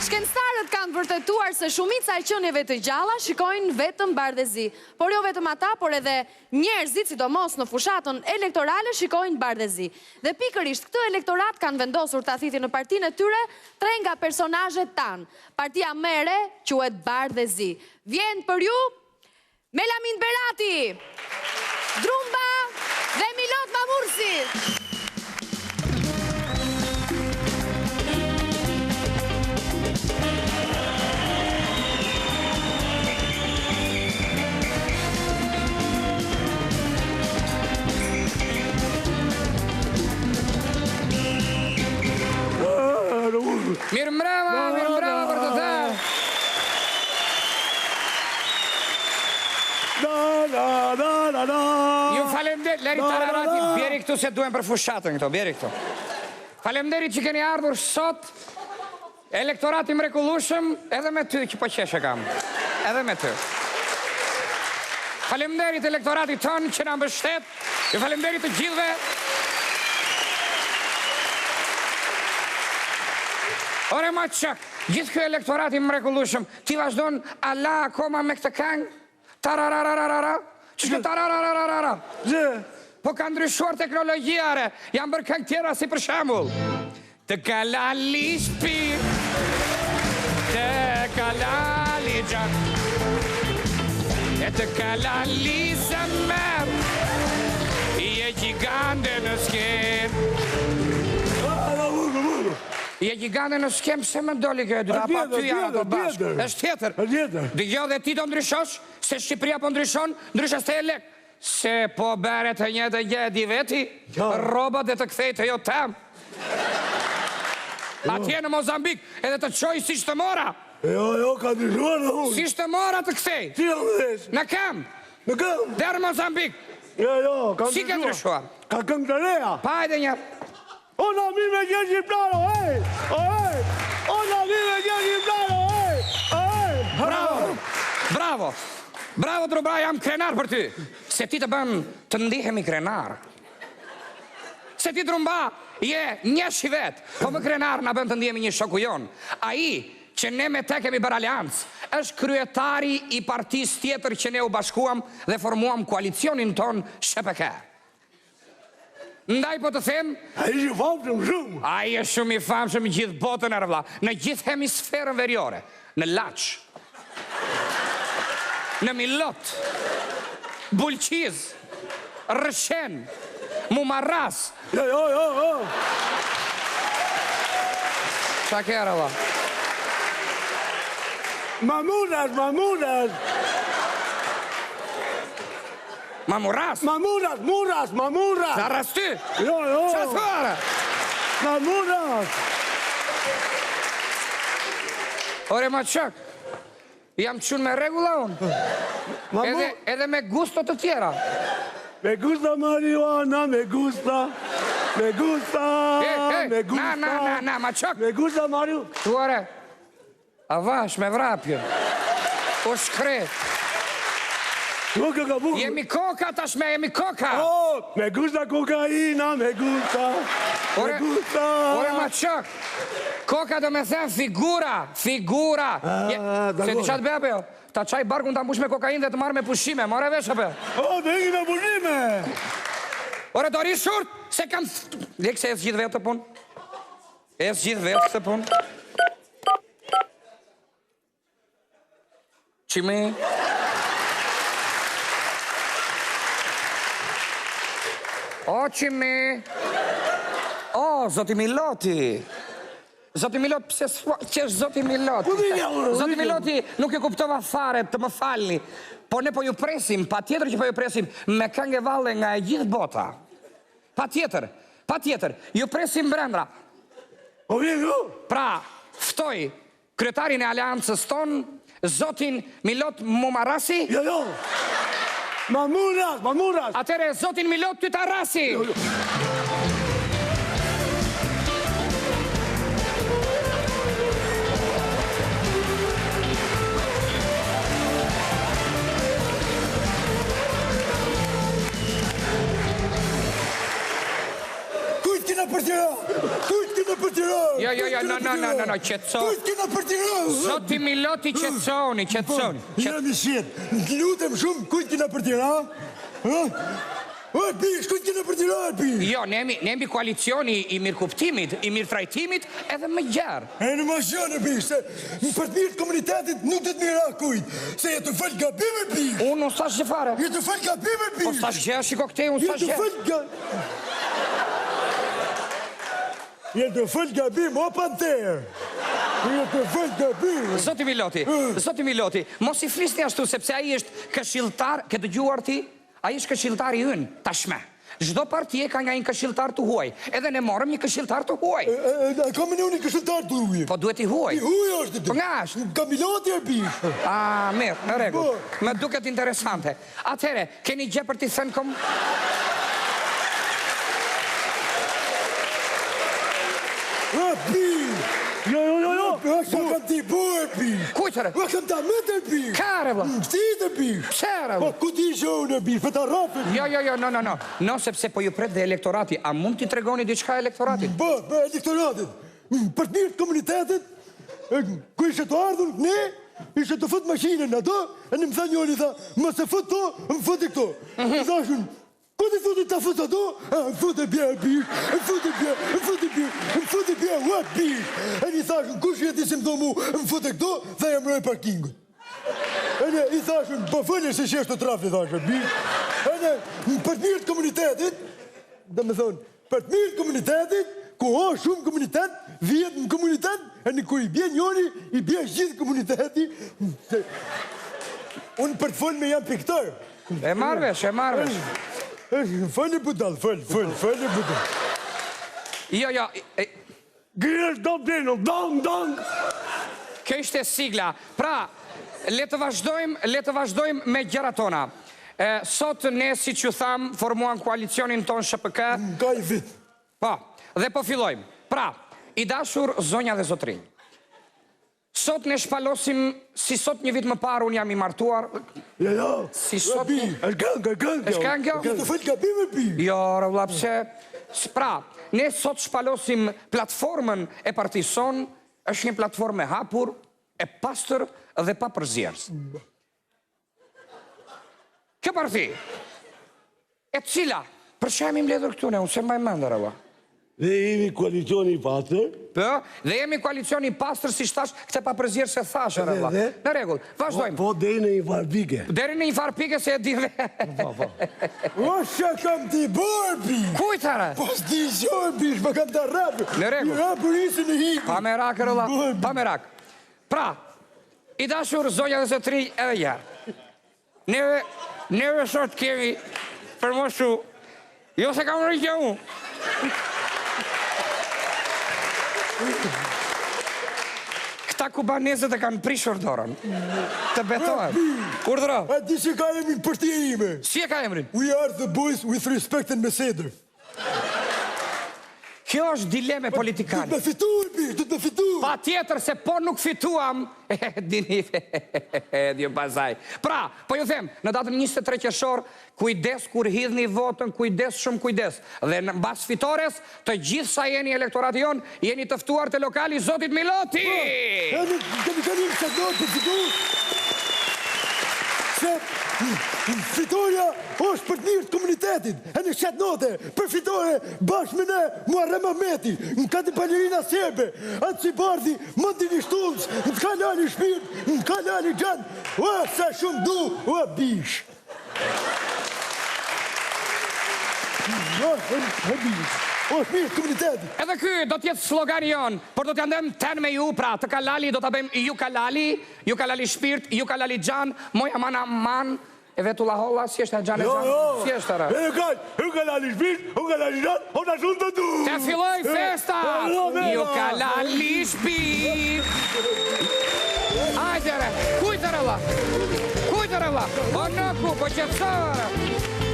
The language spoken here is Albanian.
Shkencëtarët kanë vërtetuar se shumica e qenieve të gjalla shikojnë vetëm bardhëzi. Por jo vetëm ata, por edhe njerëzit, sidomos në fushatën elektorale, shikojnë bardhëzi. Dhe pikërisht këtë elektorat kanë vendosur ta thithin në partinë e tyre 3 nga personazhet tanë. Partia më e re quhet Bardhëzi. Vjen për ju Melamin Berati, Drumba dhe Milot Mamursi. Mirë mbrëma për të thërë. Ju falemderit, Leri Tararati, bjeri këtu se duen për fushatën këto, bjeri këtu. Falemderit që keni ardhur sot, elektorati mrekullueshëm, edhe me ty që po qeshe kam, edhe me ty. Falemderit elektorati tonë që na mbështet, ju falemderit të gjithve. Ore ma qëk, gjithë kjo elektorati mrekullueshëm, ti vazhdon Allah akoma me këtë këngë? Tararararara? Që shkë tararararara? Po ka ndryshuar teknologjia, janë bërë këngë tjera si për shembull. Të kalali shpir, të kalali gjak, e të kalali zemër, je gjigande në skem. Je gjigande në skem, se më doli kjo e dyta, pa ty janë ato bashkë. Është tjetër. Dëgjoj dhe ti do ndryshosh, se Shqipëria po ndryshon, ndryshe s'te e lek. Se po beret e një të gjedi veti, robat dhe të kthej të jo tem. Atje në Mozambik, edhe të qoj si shtë mora. Jo, ka ndryshuar dhe unë. Si shtë mora të kthej. Si jam dhesh? Në kam. Në kam? Derë Mozambik. Jo, ka ndryshuar. Si ka ndryshuar? Ka këngë të reja. Pa edhe një. Ona mi me gjerë gjimplaro, hej! Ona mi me gjerë gjimplaro, hej! Bravo! Bravo! Bravo, Drumba, jam krenar për ty. Se ti të bëm të ndihemi krenar. Se ti, Drumba, je një shivet, po më krenar në bëm të ndihemi një shoku jonë. A i, që ne me te kemi bërë aliancë, është kryetari i partis tjetër që ne u bashkuam dhe formuam koalicionin ton SHPK. Ndaj po të them... A i që famshëm shumë. A i e shumë i famshëm i gjithë botën e rëvla, në gjithë hemisferën veriore, në Laç, në Milot, Bulqiz, Rëshen, Mumarras. Jo. Qa kërë, Allah? Mamuras. Mamurras? Mamuras. Qa rras ty? Jo. Qa thore? Mamuras. Ore ma qëk, jam qënë me regula unë. Edhe me gusto të tjera. Me gusta marihuana, me gusta. Na, ma qëk. Me gusta marihuana. Tuare, a vash me vrapjë. O shkre. Jemi koka tashme, jemi koka. Me gusta kokaina, me gusta. Ore ma qëk. Koka do me them figura. Se ti qatë bebe jo. Ta qaj barkun të ambush me kokain dhe të marrë me pushime. More vesh ape. Dhe ingi me pushime. Ore do rishë shurt, se kam... Lek se e zgjith vetë të pun. E zgjith vetë të pun. Qimi... O, qimi... O, Zoti Miloti... Zoti Miloti, pëse që është Zoti Miloti? Zoti Miloti nuk e kuptova fare, të më falni. Po ne po ju presim, pa tjetër që po ju presim, me këngë valle nga e gjithë bota. Pa tjetër, ju presim brendra. O, vjeku? Pra, ftoj, kryetarin e aliancës tonë, Zotin Milot Mumarrasi. Jo. Mamuras. Atere, Zotin Milot Tytarrasi. Kujt kina përqera? Jo, qetso. Kujt kena për Tiranë? Zoti Miloti, qetsoni. Jam i shetë. Lutem shumë, kujt kena për Tiranë? O, bish, kujt kena për Tiranë, bish? Jo, ne jemi koalicioni i mirëkuptimit, i mirëtrajtimit, edhe më gjerë. E në ma shënë, bish, se për të mirë të komunitetit nuk të të mira kujt. Se jetë të falë gabime, bish. Unë nuk sash gjë fare. Jetë të falë gabime, bish. Po sash gjë, shiko këte, unë sash Jetë të gjë. falë gabime. Jetë të falë gabime, o panterë. Jetë të falë gabime. Zoti Miloti, mos i flisni ashtu, sepse ai është këshilltar, ke dëgjuar ti? Ai është këshilltari ynë, tashme. Çdo partie ka nga një këshilltar të huaj. Edhe ne morëm një këshilltar të huaj. Kam në unë i këshilltar të huaj. Po duhet i huaj. I huaj është. Po nga është? Kamiloti e bish. Mirë, në rregull. Më duket interesante. Atëhere, keni gjë për t'i thënë kom? Bish. Jo. Sa kam t'i bojë, bish. Kujtëre? Ma kam t'a mëtë, bish. Kare, vla. Këtite, bish. Psere, Po, vla. ku t'i shonë, bish, për t'a rafë. Jo, no, sepse po ju pret dhe elektorati. A mund t'i tregoni diçka elektoratit? Po, elektoratit. Për të mirë të komunitetit, ku ishe të ardhur, ne, ishe të fut mashinën ato, e në më tha njëri, tha, më se fut to, më fut i këto. Në thashun, ku t'i futi ta fut ato? Më fut e bje, bish, më fut e bje, ua, bish. E një thashun, kush jeti si më do mu, më fut e këto, tha jam roj parkingut. E ne, i thashun, po fëllë se shesh të trafi, thashun, bish. E ne, për të mirë të komunitetit, dhe me thonë, për të mirë të komunitetit, ku o shumë komunitet, vjet në komunitet, e në ku i bje njëri, i bje gjithë komuniteti. Unë për të fëllë me jam piktar. E marrvesh. Fëllë budal, fëllë budal. Jo. Gjesh do dino, dong. Kjo ishte sigla. Pra, le të vazhdojmë me gjërat tona. Sot ne, si që tham, formuan koalicionin ton SHPK. Ka i vit. Po, dhe po fillojmë. Pra, i dashur zonja dhe zotrinj. Sot ne shpalosim, si sot një vit më parë unë jam i martuar. Jo. Si sot... Është kanë kjo. Këtë fëllë ka bime pi. Jo, rëvla, pse... Pra, ne sot shpalosim platformën e partison, është një platformë e hapur, e pastër dhe pa përzierës. Kjo parti, e cila, për që jemi mbledhur këtu ne, unë se mbaj mëndër, rëvla. Dhe jemi koalicioni i pastër. Po, dhe jemi koalicioni i pastër, si shtash, këtë pa përzierë se thashë, rëvla. Në regull, vazhdojmë. Po, deri në një farë pike. Deri në një farë pike se e di dhe... O, shë kam t'i bërë, pi. Kujtare? Po, s'di shojë, pi, shë kam t'a rapë. Në regull. I rapë risi në hiku. Pa me rak, rëlla, pa me rak. Pra, i dashur zonja dhe zotri edhe jarë. Neve sot kemi për moshu, jo se kam rikja mu. Këta kubanezët e kanë prishur dorën. Të betohet. Urdhëro. A di që ka emrin për ti e ime. Si e ka emrin? We are the boys with respect and meseder. Kjo është dileme politikane. Du të me fitu, pi, du të me fitu. Pa tjetër se po nuk fituam, dini, dio pasaj. Pra, po ju them, në datën 23 qershor, kujdes kur hidhni votën, kujdes, shumë kujdes. Dhe në bas fitores, të gjithë sa jeni elektorati jonë, jeni tëftuar të lokali Zotit Miloti! E në kemi kalim që do të fitu. Se fitoria është për të mirë të komunitetit. E në qatë note, për fitore, bashkë me ne, Muharrem Ahmeti, në kati Balerina Serbe, atë si bardhi, mëndi një shtullës, në të kalali shpirt, në të kalali gjanë, o, sa shumë du, o, bish. O, bish. O, mirë të komunitetit. Edhe ky do t'jetë slogani jonë, por do t'ja ndem ten me ju, pra të kalali do t'a bëjmë ju kalali shpirt, ju kalali gjan, moja mana man, e vetu la holla, si është e gjan e gjan, si është të rë. Ju kalali shpirt, ju kalali gjan, o në shumë të du. Të filloj festa, ju kalali shpirt. Hajde re, kujtë rëlla, o në ku, po qëtësore.